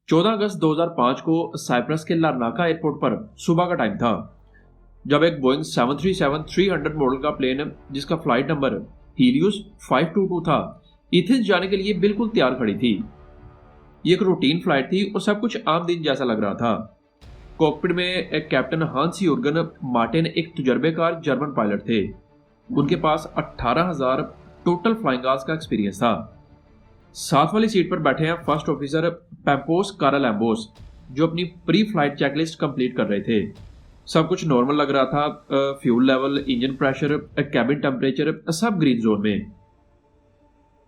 14 अगस्त 2005 को साइप्रस के Larnaca airport पर सुबह का टाइम था, जब एक बोइंग 737-300 मॉडल का प्लेन जिसका फ्लाइट नंबर हीलियोस 522 था, एथेंस जाने के लिए बिल्कुल तैयार खड़ी थी। ये एक रूटीन फ्लाइट थी और सब कुछ आम दिन जैसा लग रहा था। कॉकपिट में एक कैप्टन हांस यूर्गन मार्टिन एक तजुर्बेकार जर्मन पायलट थे। उनके पास 18,000 टोटल फ्लाइंग आवर्स का एक्सपीरियंस था। साथ वाली सीट पर बैठे हैं फर्स्ट ऑफिसर पैम्पोस कारालैम्बोस, जो अपनी प्री फ्लाइट चेकलिस्ट कंप्लीट कर रहे थे। सब कुछ नॉर्मल लग रहा था। Fuel level, engine pressure, cabin temperature सब ग्रीन जोन में।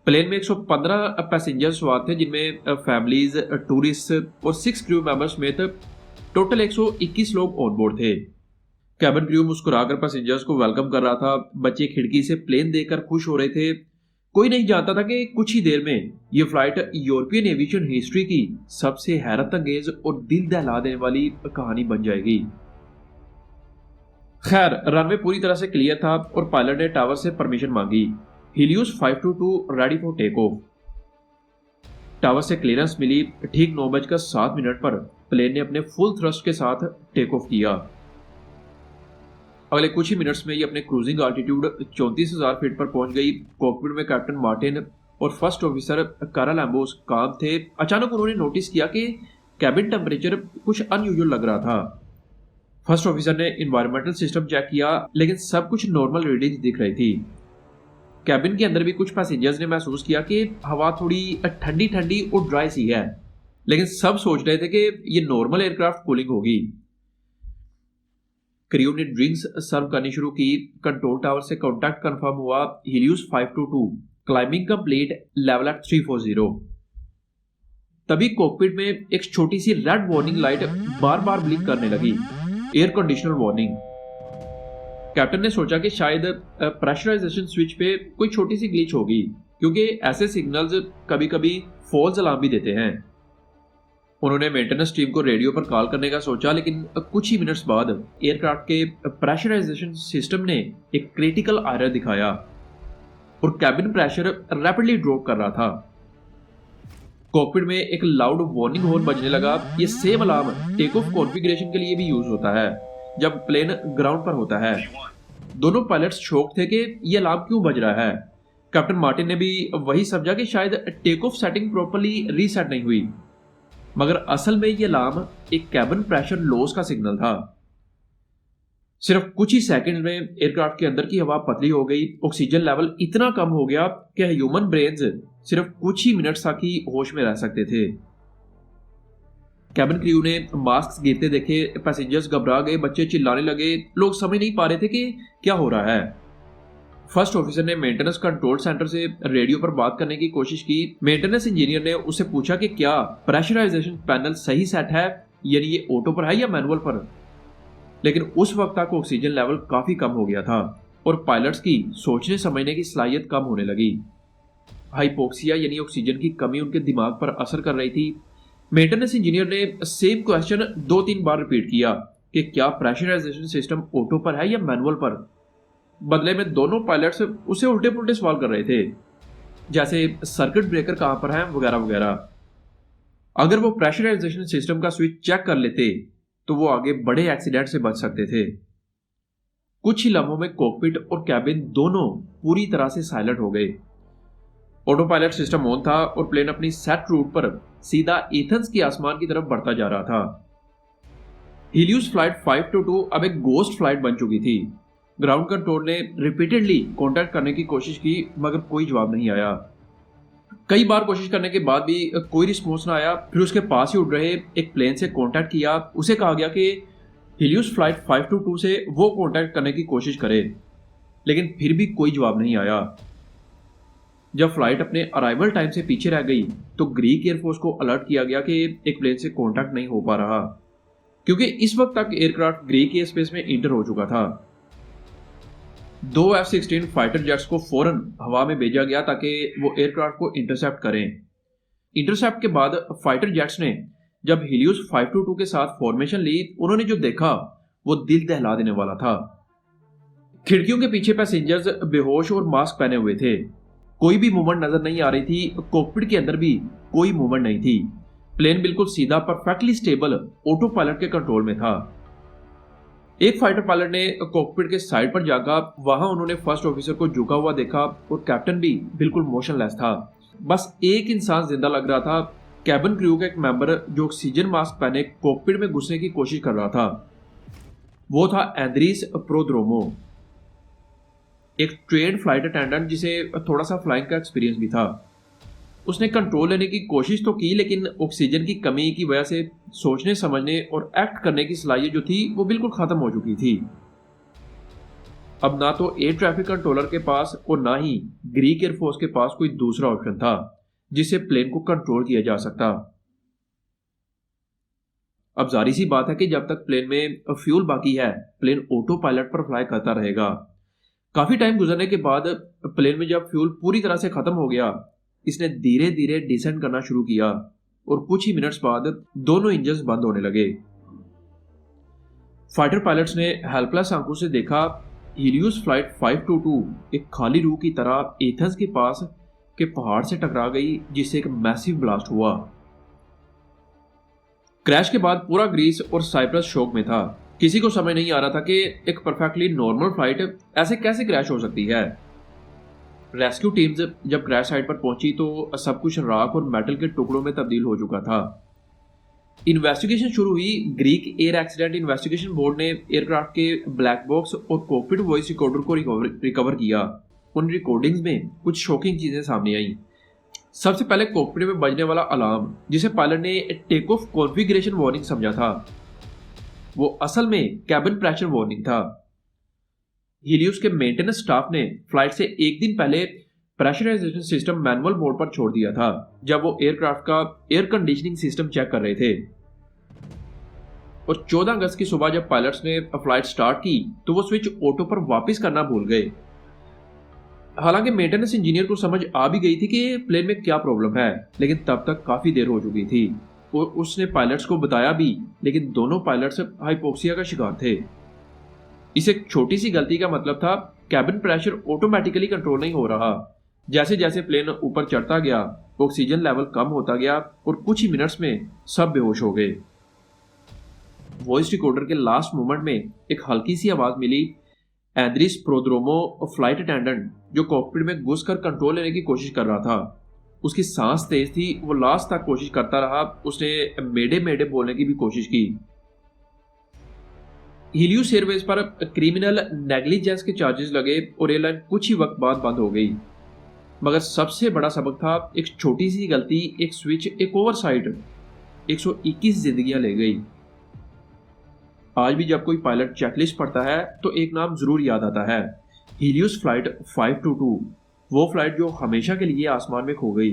प्लेन में 115 पैसेंजर सवार थे, जिनमें फैमिलीज, टूरिस्ट और 6 क्रू मेंबर्स समेत टोटल 121 लोग ऑन बोर्ड थे। कैबिन क्रू मुस्कुराकर पैसेंजर्स को वेलकम कर रहा था। बच्चे खिड़की से प्लेन देखकर खुश हो रहे थे। कोई नहीं जानता था कि कुछ ही देर में ये फ्लाइट यूरोपियन एविएशन हिस्ट्री की सबसे हैरत अंगेज और दिल दहला देने वाली कहानी बन जाएगी। खैर, रनवे पूरी तरह से क्लियर था और पायलट ने टावर से परमिशन मांगी। Helios 522 ready for take off. Tower से क्लियरेंस मिली। ठीक 9:07 पर प्लेन ने अपने फुल थ्रस्ट के साथ टेक ऑफ किया। अगले कुछ ही मिनट्स में ये अपने क्रूजिंग आल्टीट्यूड 34,000 फीट पर पहुंच गई। कॉकपिट में कैप्टन मार्टिन और फर्स्ट ऑफिसर कारालैम्बोस काम थे। अचानक उन्होंने नोटिस किया कि कैबिन टेम्परेचर कुछ अनयूजुअल लग रहा था। फर्स्ट ऑफिसर ने इन्वायरमेंटल सिस्टम चेक किया, लेकिन सब कुछ नॉर्मल रीडिंग्स दिख रही थी। कैबिन के अंदर भी कुछ पैसेंजर्स ने महसूस किया कि हवा थोड़ी ठंडी ठंडी और ड्राई सी है, लेकिन सब सोच रहे थे कि ये नॉर्मल एयरक्राफ्ट कूलिंग होगी। क्रू ने ड्रिंक्स सर्व करनी शुरू की। कंट्रोल टावर से कांटेक्ट कंफर्म हुआ। Helios 522 climbing complete, level at 340। तभी कॉकपिट में एक छोटी सी रेड वार्निंग लाइट बार बार ब्लिंक करने लगी। Air conditioner warning. कैप्टन ने सोचा कि शायद प्रेशराइजेशन स्विच पे कोई छोटी सी ग्लिच होगी, क्योंकि ऐसे सिग्नल्स कभी कभी फॉल्स अलार्म भी देते हैं। उन्होंने मेंटेनेंस टीम को रेडियो पर कॉल करने का सोचा, लेकिन कुछ ही मिनट्स बाद एयरक्राफ्ट के प्रेशराइजेशन सिस्टम ने एक क्रिटिकल एरर दिखाया और कैबिन प्रेशर रैपिडली ड्रॉप कर रहा था। कॉकपिट में एक लाउड वार्निंग हॉर्न बजने लगा। ये same alarm take off configuration के लिए भी यूज होता है जब प्लेन ग्राउंड पर होता है। दोनों पायलट्स शॉक थे कि ये अलार्म क्यों बज रहा है। कैप्टन मार्टिन ने भी वही समझा कि शायद take off setting properly reset नहीं हुई, मगर असल में ये अलार्म एक कैबिन प्रेशर लॉस का सिग्नल था। सिर्फ कुछ ही सेकंड में एयरक्राफ्ट के अंदर की हवा पतली हो गई। ऑक्सीजन लेवल इतना कम हो गया कि ह्यूमन ब्रेन्स सिर्फ कुछ ही मिनट्स तक ही होश में रह सकते थे। कैबिन क्रू ने मास्क गिरते देखे। पैसेंजर्स घबरा गए, बच्चे चिल्लाने लगे। लोग समझ नहीं पा रहे थे कि क्या हो रहा है। फर्स्ट ऑफिसर ने मेंटेनेंस कंट्रोल सेंटर से रेडियो पर बात करने की कोशिश की। मेंटेनेंस इंजीनियर ने उससे पूछा कि क्या प्रेशराइजेशन पैनल सही सेट है, यानी ये ऑटो पर है या मैनुअल पर। लेकिन उस वक्त तक ऑक्सीजन लेवल काफी कम हो गया था और पायलट्स की सोचने समझने की सलाहियत कम होने लगी। हाइपोक्सिया यानी ऑक्सीजन की कमी उनके दिमाग पर असर कर रही थी। मेंटेनेंस इंजीनियर ने सेम क्वेश्चन 2-3 बार रिपीट किया कि क्या प्रेशराइजेशन सिस्टम ऑटो पर है या मैनुअल पर। बदले में दोनों पायलट्स उसे उल्टे पुल्टे सवाल कर रहे थे, जैसे सर्किट ब्रेकर कहां पर है वगैरह वगैरह। अगर वो प्रेशराइजेशन सिस्टम का स्विच चेक कर लेते तो वो आगे बड़े एक्सीडेंट से बच सकते थे। कुछ ही लम्हों में कॉकपिट और कैबिन दोनों पूरी तरह से साइलेंट हो गए। ऑटो पायलट सिस्टम ऑन था और प्लेन अपनी सेट रूट पर सीधा एथेंस के आसमान की तरफ बढ़ता जा रहा था। हीलियोस फ्लाइट 522 अब एक गोस्ट फ्लाइट बन चुकी थी। ग्राउंड कंट्रोल ने रिपीटेडली कांटेक्ट करने की कोशिश की, मगर कोई जवाब नहीं आया। कई बार कोशिश करने के बाद भी कोई रिस्पॉन्स ना आया। फिर उसके पास ही उड़ रहे एक प्लेन से कांटेक्ट किया। उसे कहा गया कि हीलियोस फ्लाइट 522 से वो कांटेक्ट करने की कोशिश करे, लेकिन फिर भी कोई जवाब नहीं आया। जब फ्लाइट अपने अराइवल टाइम से पीछे रह गई तो ग्रीक एयरफोर्स को अलर्ट किया गया कि एक प्लेन से कांटेक्ट नहीं हो पा रहा, क्योंकि इस वक्त तक एयरक्राफ्ट ग्रीक एयर स्पेस में इंटर हो चुका था। 2 F-16 फाइटर जेट्स को फौरन हवा में भेजा गया ताकि वो एयरक्राफ्ट को इंटरसेप्ट करें। इंटरसेप्ट के बाद फाइटर जेट्स ने जब हीलियोस 522 के साथ फॉर्मेशन ली, उन्होंने जो देखा वो दिल दहला देने वाला था। खिड़कियों के पीछे पैसेंजर्स बेहोश और मास्क पहने हुए थे। कोई भी मूवमेंट नजर नहीं आ रही थी। कॉकपिट के अंदर भी कोई मूवमेंट नहीं थी। प्लेन बिल्कुल सीधा, परफेक्टली स्टेबल ऑटो पायलट के कंट्रोल में था। एक फाइटर पायलट ने कॉकपिट के साइड पर जागा। वहां उन्होंने फर्स्ट ऑफिसर को झुका हुआ देखा और कैप्टन भी बिल्कुल मोशनलेस था। बस एक इंसान जिंदा लग रहा था, कैबिन क्रू का एक मेंबर जो ऑक्सीजन मास्क पहने कॉकपिट में घुसने की कोशिश कर रहा था। वो था एंद्रीस प्रोद्रोमो, एक ट्रेन्ड फ्लाइट अटेंडेंट जिसे थोड़ा सा फ्लाइंग का एक्सपीरियंस भी था। उसने कंट्रोल लेने की कोशिश तो की, लेकिन ऑक्सीजन की कमी की वजह से सोचने समझने और एक्ट करने की सलाहियत जो थी वो बिल्कुल खत्म हो चुकी थी। अब ना तो एयर ट्रैफिक कंट्रोलर के पास और ना ही ग्रीक एयरफोर्स के पास कोई दूसरा ऑप्शन था जिससे प्लेन को कंट्रोल किया जा सकता। अब जारी सी बात है कि जब तक प्लेन में फ्यूल बाकी है, प्लेन ऑटो पायलट पर फ्लाई करता रहेगा। काफी टाइम गुजरने के बाद प्लेन में जब फ्यूल पूरी तरह से खत्म हो गया, इसने धीरे धीरे डिसेंड करना शुरू किया और कुछ ही मिनट्स बाद दोनों इंजन बंद होने लगे। फाइटर पायलट्स ने हेल्पलेस आंखों से देखा हीलियोस फ्लाइट 522 एक खाली रूह की तरह एथेंस के पास के पहाड़ से टकरा गई, जिससे एक मैसिव ब्लास्ट हुआ। क्रैश के बाद पूरा ग्रीस और साइप्रस शॉक में था। किसी को समझ नहीं आ रहा था कि एक परफेक्टली नॉर्मल फ्लाइट ऐसे कैसे क्रैश हो सकती है। रेस्क्यू टीम्स जब क्रैश साइट पर पहुंची तो सब कुछ राख और मेटल के टुकड़ों में तब्दील हो चुका था। इन्वेस्टिगेशन शुरू हुई। Greek air accident investigation board ने एयरक्राफ्ट के ब्लैक बॉक्स और कॉकपिट वॉइस रिकॉर्डर को रिकवर किया। उन रिकॉर्डिंग्स में कुछ शॉकिंग चीजें सामने आई। सबसे पहले कॉकपिट में बजने वाला अलार्म, जिसे पायलट ने टेक ऑफ कॉन्फ़िगरेशन वार्निंग समझा था, वो असल में कैबिन प्रेशर वार्निंग था। हीलियोस के मेंटेनेंस स्टाफ ने फ्लाइट से एक दिन पहले प्रेशराइजेशन सिस्टम मैनुअल मोड पर छोड़ दिया था, जब वो एयरक्राफ्ट का एयर कंडीशनिंग सिस्टम चेक कर रहे थे। और 14 अगस्त की सुबह जब पायलट्स ने फ्लाइट स्टार्ट की तो वो स्विच ऑटो पर वापस करना भूल गए। हालांकि मेंटेनेंस इंजीनियर को समझ आ भी गई थी कि प्लेन में क्या प्रॉब्लम है, लेकिन तब तक काफी देर हो चुकी थी और उसने पायलट्स को बताया भी, लेकिन दोनों पायलट्स हाइपोक्सिया का शिकार थे। इस एक छोटी सी गलती का मतलब था कैबिन प्रेशर ऑटोमेटिकली कंट्रोल नहीं हो रहा। जैसे जैसे प्लेन ऊपर चढ़ता गया, ऑक्सीजन लेवल कम होता गया और कुछ ही मिनट्स में सब बेहोश हो गए। वॉइस रिकॉर्डर के लास्ट मोमेंट में एक हल्की सी आवाज मिली। एंद्रीस प्रोद्रोमो, फ्लाइट अटेंडेंट जो कॉकपिट में घुसकर कंट्रोल लेने की कोशिश कर रहा था, उसकी सांस तेज थी। वो लास्ट तक कोशिश करता रहा। उसने मेडे मेडे बोलने की भी कोशिश की। हीलियोस एयरवेज पर क्रिमिनल नेग्लिजेंस के चार्जेस लगे और एयरलाइन कुछ ही वक्त बाद बंद हो गई। मगर सबसे बड़ा सबक था एक छोटी सी गलती, एक स्विच, एक ओवरसाइट 121 जिंदगियां ले गई। आज भी जब कोई पायलट चेकलिस्ट पढ़ता है तो एक नाम जरूर याद आता है, हीलियोस फ्लाइट 522, वो फ्लाइट जो हमेशा के लिए आसमान में खो गई।